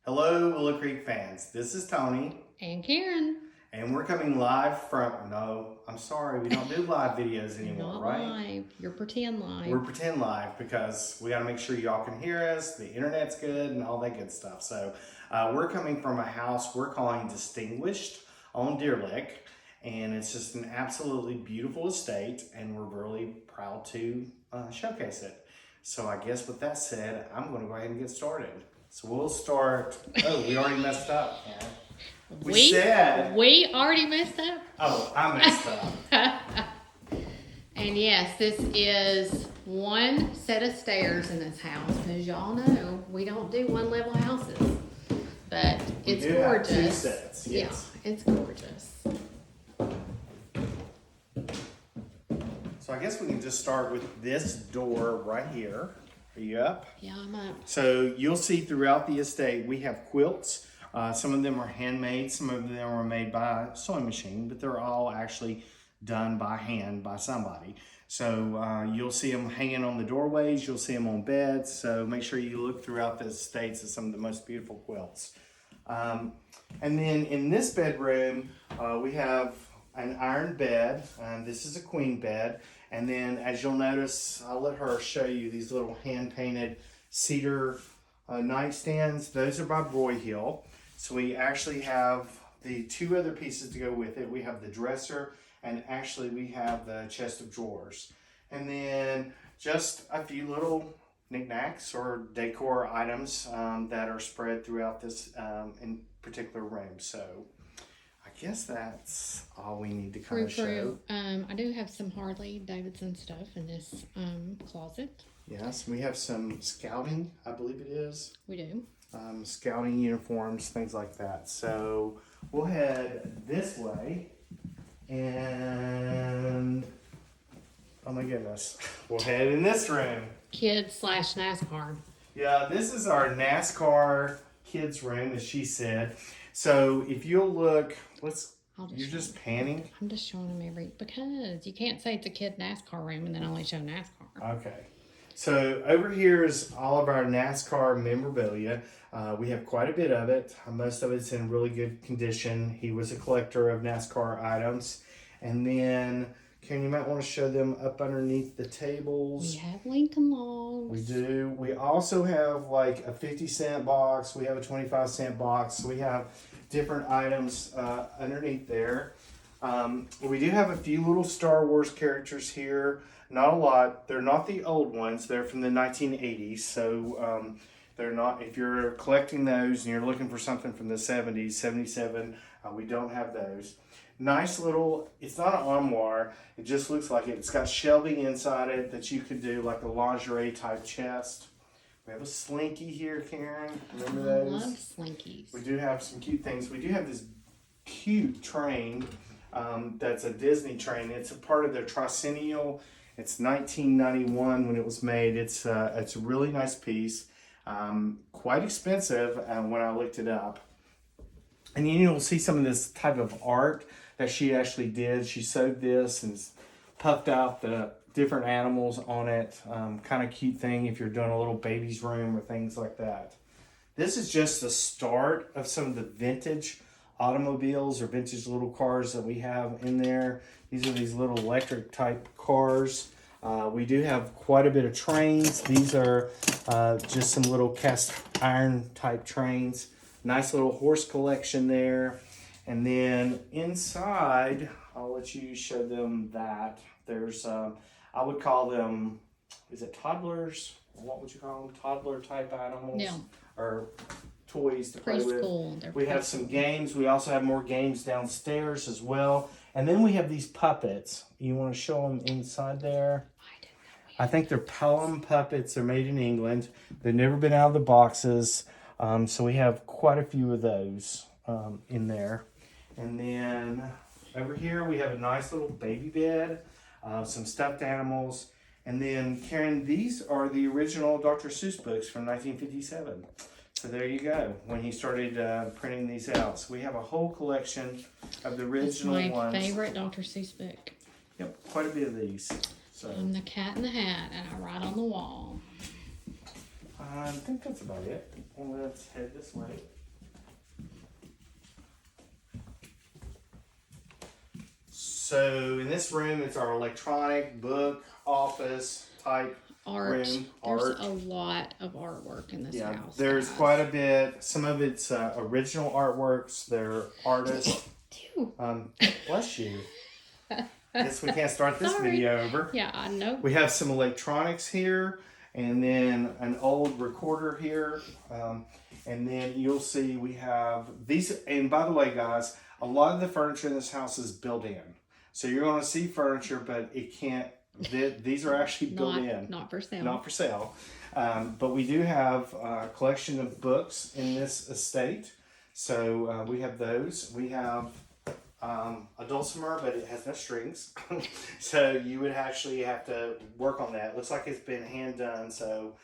Hello, Willow Creek fans. This is Tony, And Karen. and we're coming live from. No, I'm sorry, we don't do live videos anymore, Not right? live. You're pretend live. We're pretend live because we got to make sure y'all can hear us, the internet's good, and all that good stuff. So, we're coming from a house we're calling Distinguished on Deer Lick, and it's just an absolutely beautiful estate, and we're really proud to showcase it. So, I guess with that said, I'm going to go ahead and get started. So we'll start. Oh, we already messed up. Karen. We said. We already messed up. Oh, I messed up. And yes, this is one set of stairs in this house because y'all know we don't do one level houses. But it's We do have gorgeous. two sets, yes. Yeah, it's gorgeous. So I guess we can just start with this door right here. Are you up? Yeah, I'm up. So you'll see throughout the estate we have quilts. Some of them are handmade, some of them are made by a sewing machine, but they're all actually done by hand by somebody. So you'll see them hanging on the doorways, you'll see them on beds. So make sure you look throughout the estates at some of the most beautiful quilts. And then in this bedroom, we have an iron bed. This is a queen bed. And then as you'll notice, I'll let her show you these little hand-painted cedar nightstands. Those are by Broyhill. So we actually have the two other pieces to go with it. We have the dresser, and actually we have the chest of drawers. And then just a few little knickknacks or decor items that are spread throughout this in particular room. So I guess that's all we need to kind of show. I do have some Harley Davidson stuff in this closet. Yes, we have some scouting, I believe it is. We do. Scouting uniforms, things like that. So we'll head this way, and oh my goodness, we'll head in this room. Kids/NASCAR. Yeah, this is our NASCAR kids room, as she said. So if you'll look, you're just panning. I'm just showing them because you can't say it's a kid NASCAR room and then only show NASCAR. Okay. So over here is all of our NASCAR memorabilia. We have quite a bit of it. Most of it's in really good condition. He was a collector of NASCAR items. And then, Karen, you might want to show them up underneath the tables. We have Lincoln Logs. We do. We also have like a 50-cent box. We have a 25-cent box. We have different items underneath there. We do have a few little Star Wars characters here. Not a lot. They're not the old ones. They're from the 1980s. So they're not, if you're collecting those and you're looking for something from the 70s, 77, we don't have those. Nice little, it's not an armoire. It just looks like it. It's got shelving inside it that you could do like a lingerie type chest. We have a slinky here, Karen. Remember those? I love slinkies. We do have some cute things. We do have this cute train that's a Disney train. It's a part of their tricentennial. It's 1991 when it was made. It's a really nice piece. Quite expensive when I looked it up. And then you'll see some of this type of art that she actually did. She sewed this and puffed out the different animals on it. Kind of cute thing if you're doing a little baby's room or things like that. This is just the start of some of the vintage automobiles or vintage little cars that we have in there. These are these little electric type cars. We do have quite a bit of trains. These are just some little cast iron type trains. Nice little horse collection there. And then inside, I'll let you show them that. There's, I would call them, is it toddlers? What would you call them? Toddler type animals? Yeah. Or toys to play with. Preschool. We have some games. We also have more games downstairs as well. And then we have these puppets. You want to show them inside there? I think they're Pelham puppets. They're made in England. They've never been out of the boxes. So we have quite a few of those in there. And then over here we have a nice little baby bed, some stuffed animals. And then, Karen, these are the original Dr. Seuss books from 1957. So there you go, when he started printing these out. So we have a whole collection of the original That's my ones. favorite Dr. Seuss book. Yep, quite a bit of these. So I'm the Cat in the Hat, and I write on the wall. I think that's about it. And let's head this way. So in this room, it's our electronic book office type Art. room. There's Art. a lot of artwork in this Yeah, house. there's guys. quite a bit. Some of it's original artworks. They're artists. Ew. Bless you. Guess we can't start this Sorry. video over. Yeah, I know. We have some electronics here, and then an old recorder here. And then you'll see we have these. And by the way, guys, a lot of the furniture in this house is built in. So you're going to see furniture, but it can't. These are actually built in. Not for sale. Not for sale. But we do have a collection of books in this estate. So we have those. We have a dulcimer, but it has no strings. So you would actually have to work on that. Looks like it's been hand done, so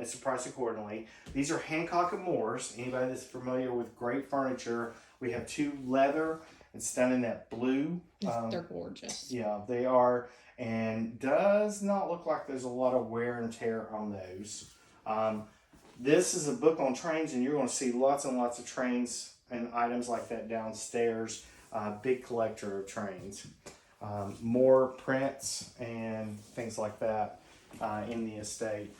it's priced accordingly. These are Hancock and Moores. Anybody that's familiar with great furniture, we have two leather. It's done in that blue. They're gorgeous. Yeah, they are. And does not look like there's a lot of wear and tear on those. This is a book on trains, and you're going to see lots and lots of trains and items like that downstairs. Big collector of trains. More prints and things like that in the estate.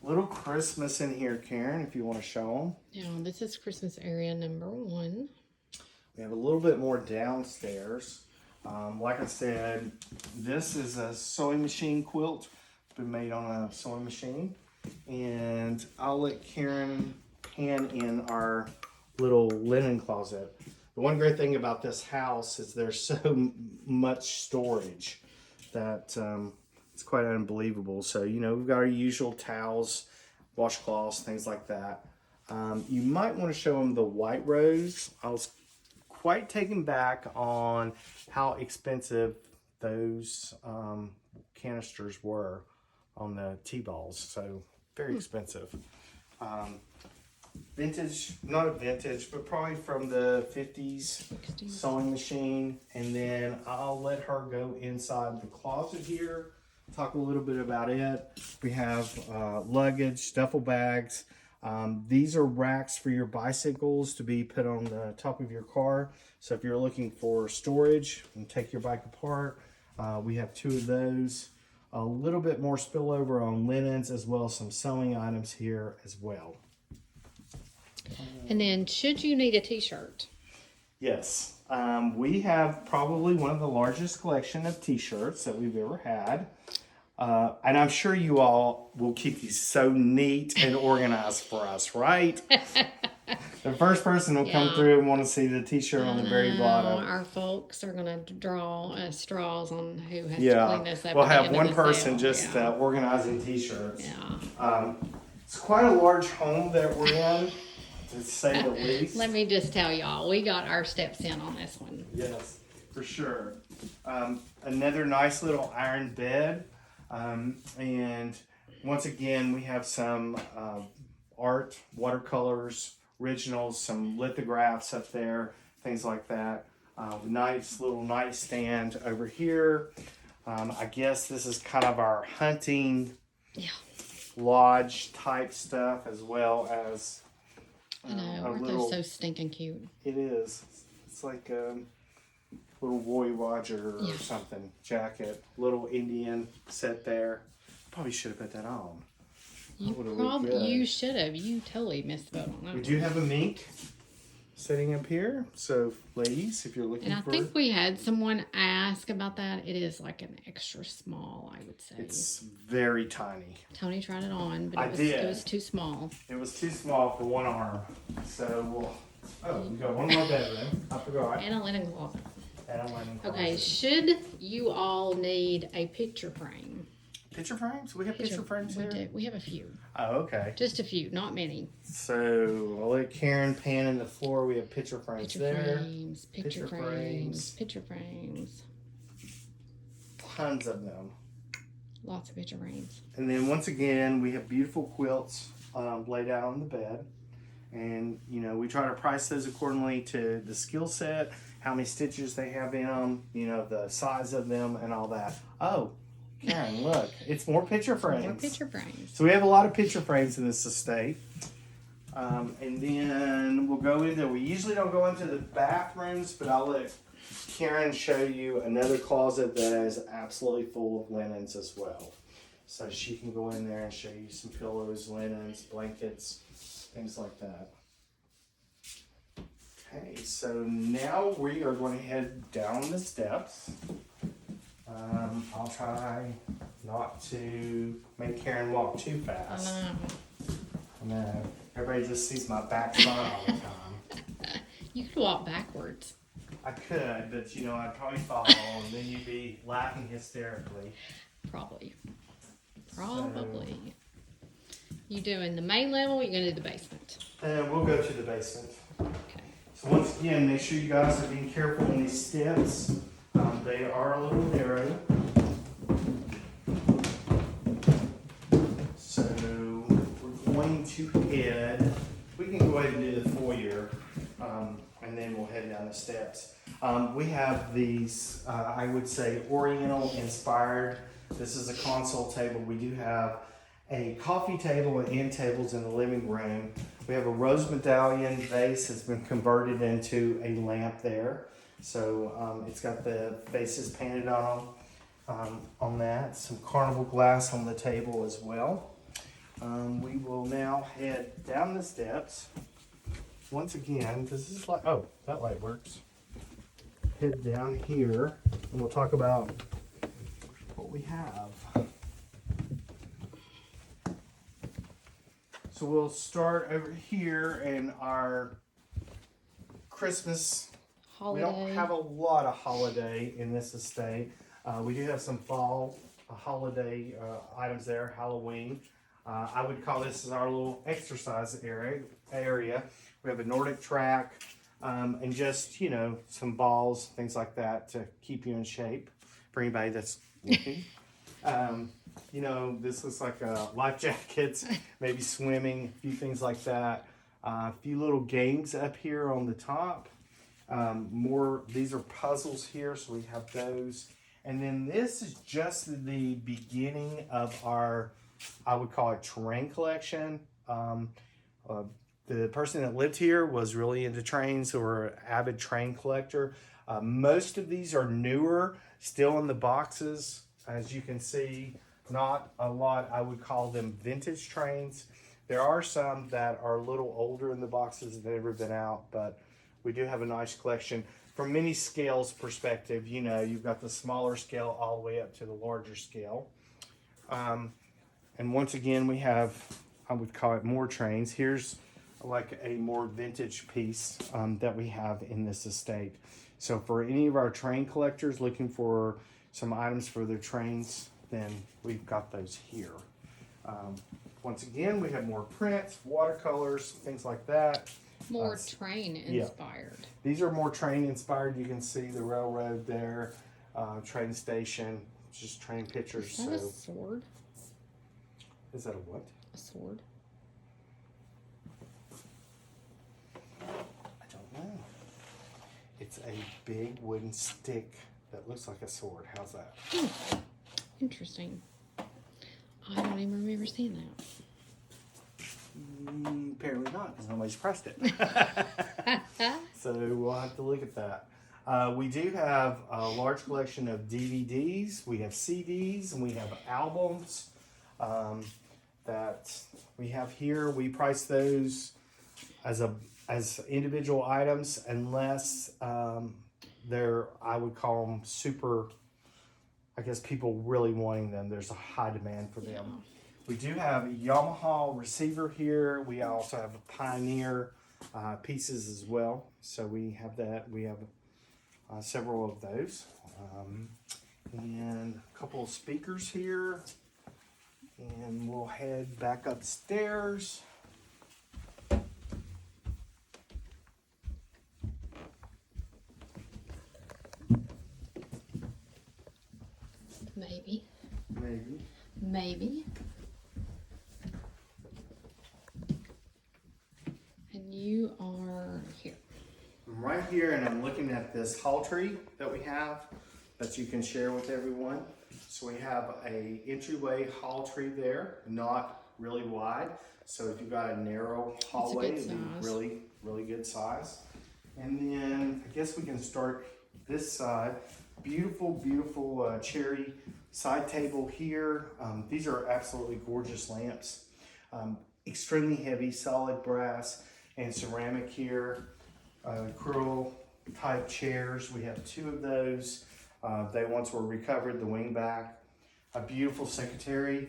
Little Christmas in here, Karen, if you want to show them. Now, this is Christmas area number 1. We have a little bit more downstairs. Like I said, this is a sewing machine quilt. It's been made on a sewing machine. And I'll let Karen pan in our little linen closet. The one great thing about this house is there's so much storage that it's quite unbelievable. So, you know, we've got our usual towels, washcloths, things like that. You might want to show them the white rose. I was quite taken back on how expensive those canisters were on the T-balls. So very expensive. Vintage, not a vintage, but probably from the 50s sewing machine. And then I'll let her go inside the closet here, talk a little bit about it. We have luggage, duffel bags. These are racks for your bicycles to be put on the top of your car. So if you're looking for storage and take your bike apart, we have 2 of those. A little bit more spillover on linens, as well as some sewing items here as well. And then, should you need a t-shirt? Yes, we have probably one of the largest collection of t-shirts that we've ever had. And I'm sure you all will keep these so neat and organized for us, right? The first person will come through and want to see the t-shirt on the very bottom. Our folks are going to draw straws on who has to Yeah, clean this up. we'll at the have end of one the person sale. just Yeah. organizing t-shirts. Yeah. It's quite a large home that we're in, to say the least. Let me just tell y'all, we got our steps in on this one. Yes, for sure. Another nice little iron bed. And once again, we have some art, watercolors, originals, some lithographs up there, things like that. Nice little nightstand over here. I guess this is kind of our hunting lodge type stuff, as well as I know, a aren't little, those so stinking cute? it is. It's like a little Roy Roger or Yeah. something jacket, little Indian set there. Probably should have put that on. You would've looked good. you should have. You totally missed the boat on that. We one. do have a mink sitting up here. So, ladies, if you're looking And I for think we had someone ask about that. It is like an extra small, I would say. it's very tiny. Tony tried it on, but I it did. was too small. It was too small for one arm. So, we got one more bedroom. I forgot. And a linen closet. And a linen Okay, closet. should you all need a picture frame? Picture frames? We have picture frames we here? do. We have a few. Oh, okay. Just a few, not many. So, I'll let Karen pan in the floor. We have picture frames Picture there. frames, picture Picture frames, frames. picture frames. Tons of them. Lots of picture frames. And then once again, we have beautiful quilts laid out on the bed. And, you know, we try to price those accordingly to the skill set, how many stitches they have in them, you know, the size of them and all that. Oh, Karen, look, it's more picture frames. More picture frames. So we have a lot of picture frames in this estate. And then we'll go into, we usually don't go into the bathrooms, but I'll let Karen show you another closet that is absolutely full of linens as well. So she can go in there and show you some pillows, linens, blankets, things like that. Okay, so now we are going to head down the steps. I'll try not to make Karen walk too fast. I know. Everybody just sees my backside all the time. You could walk backwards. I could, but you know, I'd probably fall and then you'd be laughing hysterically. Probably. You doing the main level or you gonna do the basement? We'll go to the basement. Okay. So once again, make sure you guys are being careful on these steps. They are a little narrow. So we're going to head, we can go ahead and do the foyer, and then we'll head down the steps. We have these, I would say, Oriental inspired. This is a console table. We do have a coffee table and end tables in the living room. We have a rose medallion vase has been converted into a lamp there. So it's got the faces painted on that. Some carnival glass on the table as well. We will now head down the steps. Once again, this is like, oh, that light works. Head down here and we'll talk about what we have. So we'll start over here in our Christmas. Holiday. We don't have a lot of holiday in this estate. We do have some fall holiday items there, Halloween. I would call this our little exercise area. We have a Nordic track and just, you know, some balls, things like that to keep you in shape for anybody that's looking. You know, this looks like life jackets, maybe swimming, a few things like that. A few little games up here on the top. These are puzzles here, so we have those. And then this is just the beginning of our, I would call it, train collection. The person that lived here was really into trains or an avid train collector. Most of these are newer, still in the boxes. As you can see, not a lot, I would call them vintage trains. There are some that are a little older in the boxes that have never been out, but we do have a nice collection. From many scales perspective, you know, you've got the smaller scale all the way up to the larger scale. And once again, we have, I would call it, more trains. Here's like a more vintage piece that we have in this estate. So for any of our train collectors looking for some items for their trains, then we've got those here. Once again, we have more prints, watercolors, things like that. More train inspired. Yeah. These are more train inspired. You can see the railroad there, train station, just train pictures. Is that a sword? Is that a what? A sword. I don't know. It's a big wooden stick that looks like a sword. How's that? Interesting. I don't even remember seeing that. Apparently not, because nobody's pressed it. So we'll have to look at that. We do have a large collection of DVDs. We have CDs and we have albums that we have here. We price those as individual items unless they're, I would call them super, I guess people really wanting them. There's a high demand for them. Yeah. We do have a Yamaha receiver here. We also have a Pioneer pieces as well. So we have that. We have several of those. And a couple of speakers here. And we'll head back upstairs. Maybe. Maybe. Maybe. And you are here. I'm right here and I'm looking at this hall tree that we have that you can share with everyone. So we have a entryway hall tree there, not really wide. So if you've got a narrow hallway, good it'd be size. really, really good size. And then I guess we can start this side. Beautiful, beautiful cherry side table here. These are absolutely gorgeous lamps. Extremely heavy, solid brass and ceramic here. Curl type chairs. We have 2 of those. They once were recovered, the wing back. A beautiful secretary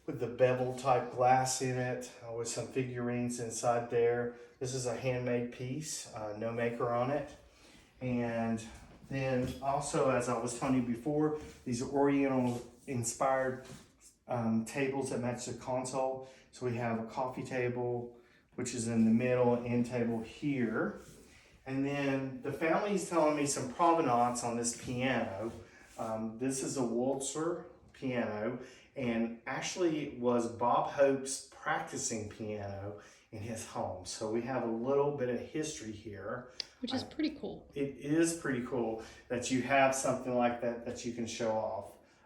with the bevel type glass in it with some figurines inside there. This is a handmade piece, no maker on it. And then also, as I was telling you before, these are Oriental inspired tables that match the console. So we have a coffee table, which is in the middle, end table here. And then the family's telling me some provenance on this piano. This is a Walzer piano, and actually was Bob Hope's practicing piano in his home. So we have a little bit of history here. Which is pretty cool. It is pretty cool that you have something like that that you can show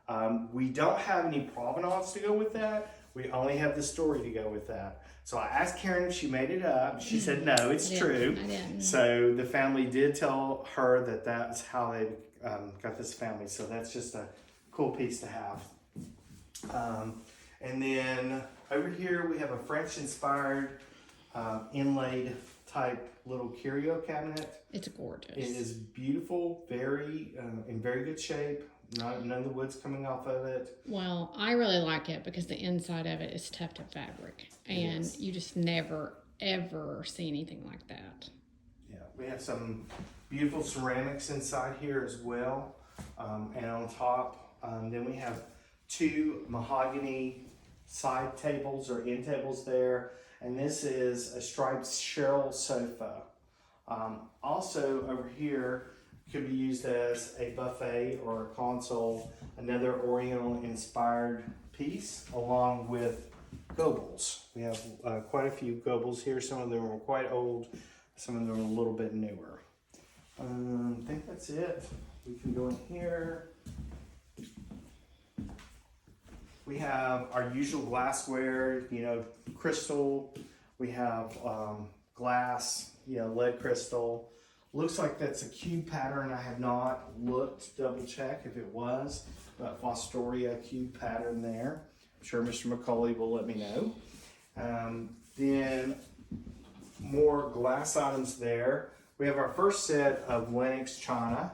off. We don't have any provenance to go with that. We only have the story to go with that. So I asked Karen if she made it up. She said no, it's true. I didn't. So the family did tell her that that's how they got this family. So that's just a cool piece to have. And then over here we have a French-inspired inlaid type little curio cabinet. It's gorgeous. It is beautiful, very in very good shape. None of the wood's coming off of it. Well, I really like it because the inside of it is tufted fabric, and Yes. you just never ever see anything like that. Yeah, we have some beautiful ceramics inside here as well, and on top. Then we have 2 mahogany side tables or end tables there, and this is a striped Cheryl sofa. Also over here could be used as a buffet or a console, another Oriental inspired piece along with Goebbels. We have quite a few Goebbels here. Some of them are quite old, some of them are a little bit newer. I think that's it. We can go in here. We have our usual glassware, crystal. We have glass, lead crystal. Looks like that's a cube pattern. I have not looked, double check if it was, but Fostoria cube pattern there. I'm sure Mr. McCauley will let me know. Then more glass items there. We have our first set of Lenox china.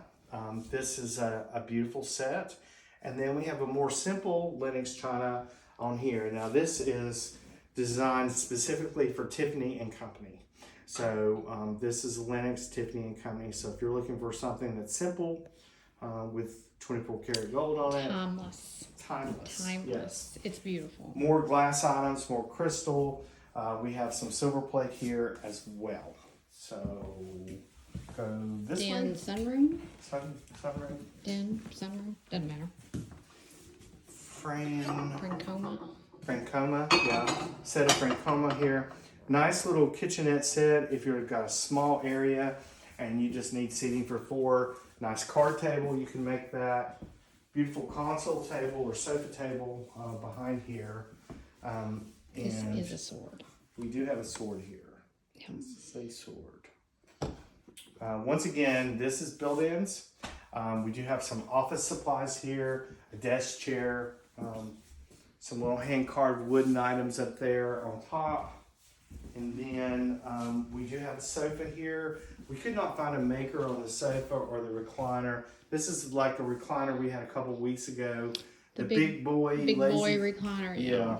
This is a beautiful set. And then we have a more simple Lenox china on here. Now this is designed specifically for Tiffany and Company. So this is Lenox, Tiffany and Company. So if you're looking for something that's simple with 24 karat gold on it. Timeless. Timeless. Yes. It's beautiful. More glass items, more crystal. We have some silver plate here as well. So go this Den way. sunroom. Sunroom. Den sunroom. Doesn't matter. Francoma. Francoma, yeah. Set of Francoma here. Nice little kitchenette set if you've got a small area and you just need seating for 4. Nice card table, you can make that. Beautiful console table or sofa table behind here. This And is a sword. we do have a sword here. Yeah. This is a sword. Once again, this is built-ins. We do have some office supplies here, a desk chair, some little hand-carved wooden items up there on top. And then we do have a sofa here. We could not find a maker on the sofa or the recliner. This is like a recliner we had a couple weeks ago. The big boy recliner. yeah,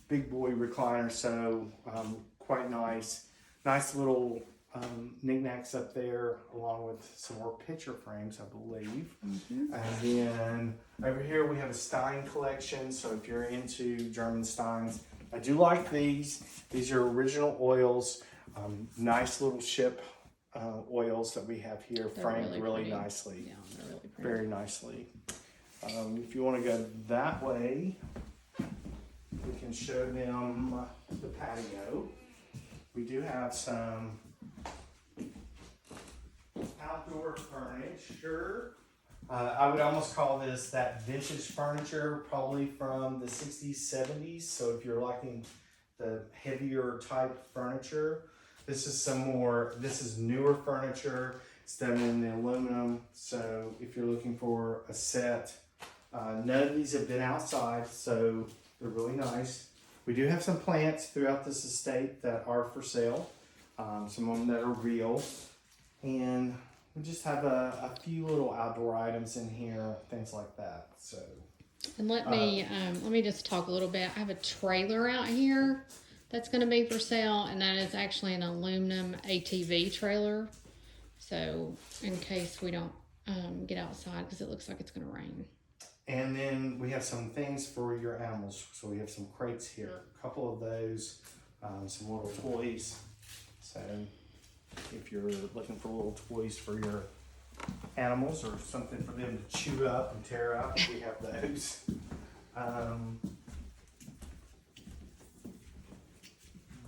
big boy recliner. So quite nice. Nice little knickknacks up there, along with some more picture frames, I believe. Mm-hmm. And then over here we have a Stein collection. So if you're into German Steins, I do like these. These are original oils. Nice little ship oils that we have here, They're framed really pretty. nicely. Yeah, they're really pretty. Very nicely. If you want to go that way, we can show them the patio. We do have some outdoor furniture. I would almost call this that vintage furniture, probably from the 60s, 70s. So if you're liking the heavier type furniture, this is newer furniture. It's done in the aluminum. So if you're looking for a set, none of these have been outside, so they're really nice. We do have some plants throughout this estate that are for sale. Some of them that are real. And we just have a few little outdoor items in here, things like that. So, And let me just talk a little bit. I have a trailer out here that's going to be for sale, and that is actually an aluminum ATV trailer. So in case we don't get outside, because it looks like it's going to rain. and then we have some things for your animals. So we have some crates here, a couple of those, some little toys. So if you're looking for little toys for your animals or something for them to chew up and tear up, we have those.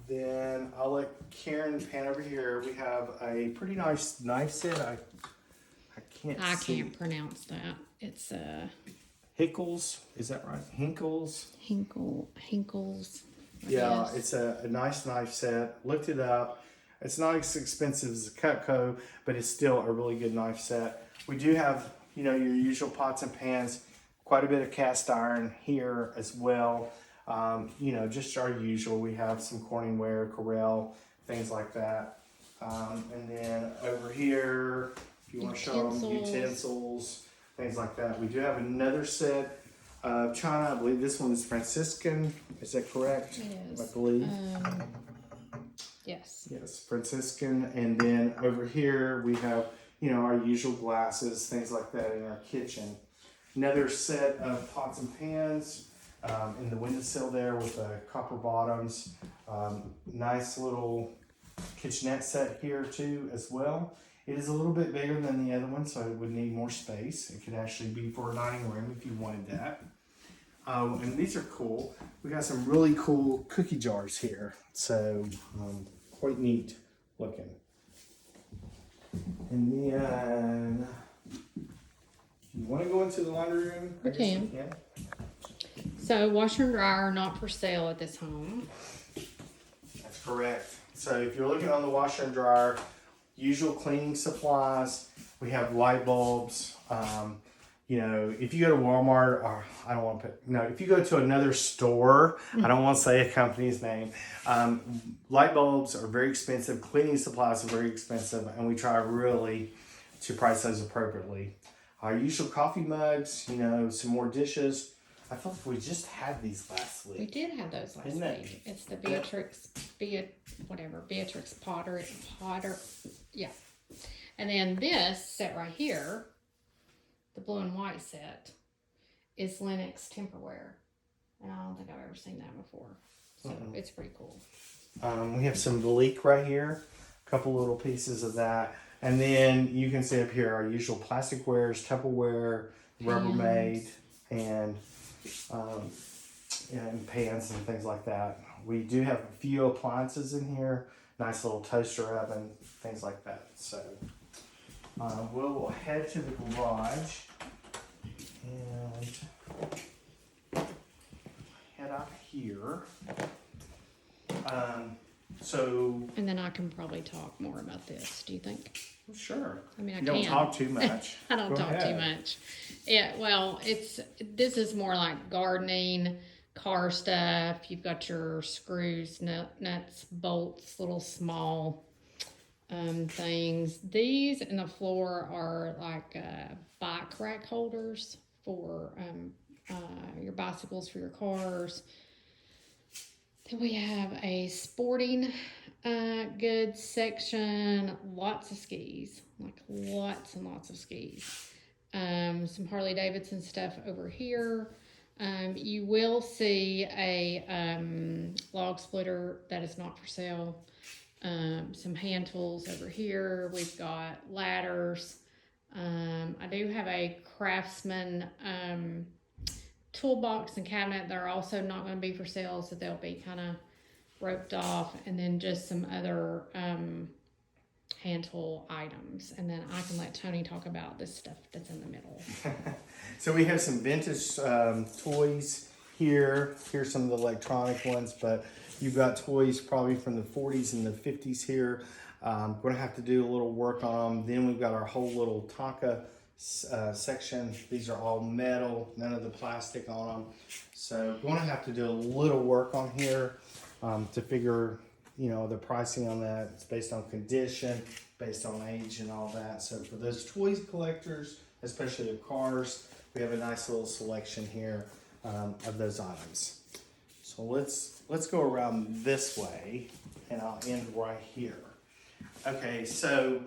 Then I'll let Karen pan over here. We have a pretty nice knife set. I Can't pronounce that. It's Hickles, is that right? Hinkles. Hinkles. I Yeah, guess. it's a nice knife set. Looked it up. It's not as expensive as a Cutco, but it's still a really good knife set. We do have, your usual pots and pans, quite a bit of cast iron here as well. Just our usual. We have some Corningware, Corel, things like that. And then over here, if you want to show them utensils, things like that. We do have another set of china. I believe this one is Franciscan. Is that correct? It is. I believe. Yes. Yes, Franciscan. And then over here we have, our usual glasses, things like that in our kitchen. Another set of pots and pans in the windowsill there with the copper bottoms. Nice little kitchenette set here too as well. It is a little bit bigger than the other one, so it would need more space. It could actually be for a dining room if you wanted that. And these are cool. We got some really cool cookie jars here. So quite neat looking. And then, you want to go into the laundry room? We can. So washer and dryer are not for sale at this home. That's correct. So if you're looking on the washer and dryer, usual cleaning supplies, we have light bulbs. If you go to Walmart, or if you go to another store, I don't want to say a company's name, light bulbs are very expensive, cleaning supplies are very expensive, and we try really to price those appropriately. Our usual coffee mugs, some more dishes. I feel like we just had these last week. We did have those last week. It's the Beatrix Potter. Yeah. And then this set right here, the blue and white set, is Lennox Temperware. And I don't think I've ever seen that before. So it's pretty cool. We have some Valique right here, a couple little pieces of that. And then you can see up here our usual plasticwares, Tupperware, Rubbermaid, and pans and things like that. We do have a few appliances in here, nice little toaster oven, things like that. So we'll head to the garage and head out here. And then I can probably talk more about this. Do you think? Sure. I mean, I You don't can. talk too much. I don't Go talk ahead. too much. Yeah, well, this is more like gardening, car stuff. You've got your screws, nuts, bolts, little small things. These in the floor are like bike rack holders for your bicycles, for your cars. Then we have a sporting goods section, lots of skis, like lots and lots of skis. Some Harley Davidson stuff over here. You will see a log splitter that is not for sale. Some hand tools over here. We've got ladders. I do have a Craftsman toolbox and cabinet. They're also not going to be for sale, so they'll be kind of roped off. And then just some other hand mantle items, and then I can let Tony talk about this stuff that's in the middle. So we have some vintage toys here. Here's some of the electronic ones, but you've got toys probably from the 40s and the 50s here. Going to have to do a little work on them. Then we've got our whole little Tonka section. These are all metal, none of the plastic on them. So going to have to do a little work on here to figure, you know, the pricing on that. It's based on condition, based on age and all that. So for those toys collectors, especially of cars, we have a nice little selection here of those items. So let's go around this way, and I'll end right here. Okay, so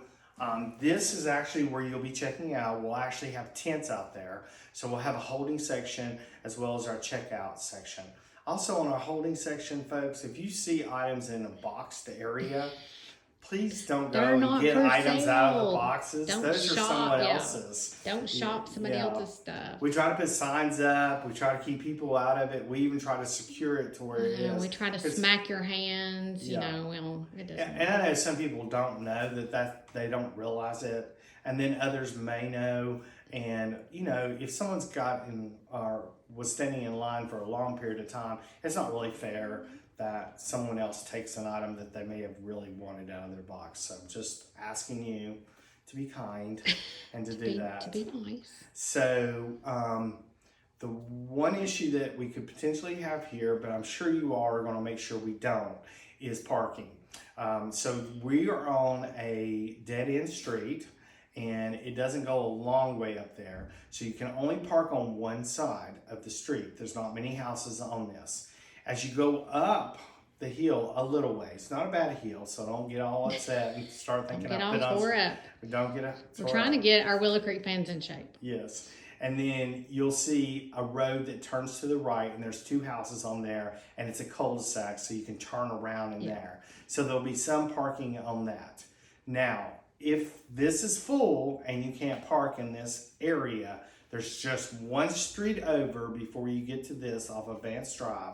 this is actually where you'll be checking out. We'll actually have tents out there. So we'll have a holding section as well as our checkout section. Also on our holding section, folks, if you see items in a boxed area, please don't go They're and not get for items out of the sale. boxes. Don't Those are shop, someone yeah. else's. Don't shop somebody Yeah. else's stuff. We try to put signs up. We try to keep people out of it. We even try to secure it to where it is. We try to It's- smack your hands, you Yeah. know, well, it doesn't. And I know some people don't know that they don't realize it, and then others may know. And you know, if someone's gotten or was standing in line for a long period of time, it's not really fair that someone else takes an item that they may have really wanted out of their box. So I'm just asking you to be kind and to do that. To be nice. So the one issue that we could potentially have here, but I'm sure you are going to make sure we don't, is parking. So we are on a dead-end street, and it doesn't go a long way up there. So you can only park on one side of the street. There's not many houses on this. As you go up the hill a little ways, not a bad hill, so don't get all upset and start thinking Get I've all been tore up. Don't get up. We're trying to get our Willow Creek fans in shape. Yes. And then you'll see a road that turns to the right, and there's two houses on there, and it's a cul-de-sac, so you can turn around in there. So there'll be some parking on that. Now, if this is full and you can't park in this area, there's just one street over before you get to this off of Vance Drive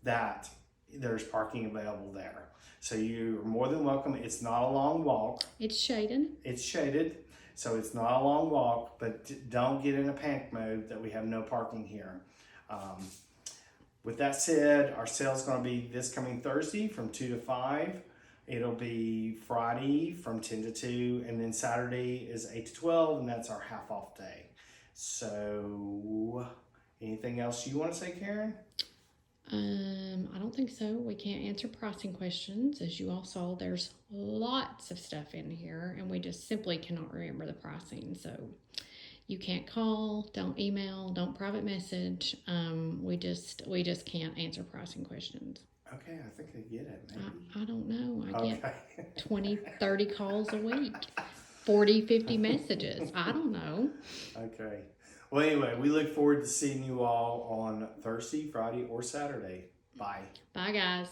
that there's parking available there. So you're more than welcome. It's not a long walk. It's shaded. It's shaded, so it's not a long walk, but don't get in a panic mode that we have no parking here. With that said, our sale is going to be this coming Thursday from 2 to 5. It'll be Friday from 10 to 2, and then Saturday is 8 to 12, and that's our half off day. So, anything else you want to say, Karen? I don't think so. We can't answer pricing questions. As you all saw, there's lots of stuff in here, and we just simply cannot remember the pricing. So you can't call, don't email, don't private message. We just can't answer pricing questions. Okay, I think I get it, maybe. I don't know. I Okay. get 20, 30 calls a week, 40, 50 messages. I don't know. Okay. Well, anyway, we look forward to seeing you all on Thursday, Friday, or Saturday. Bye. Bye, guys.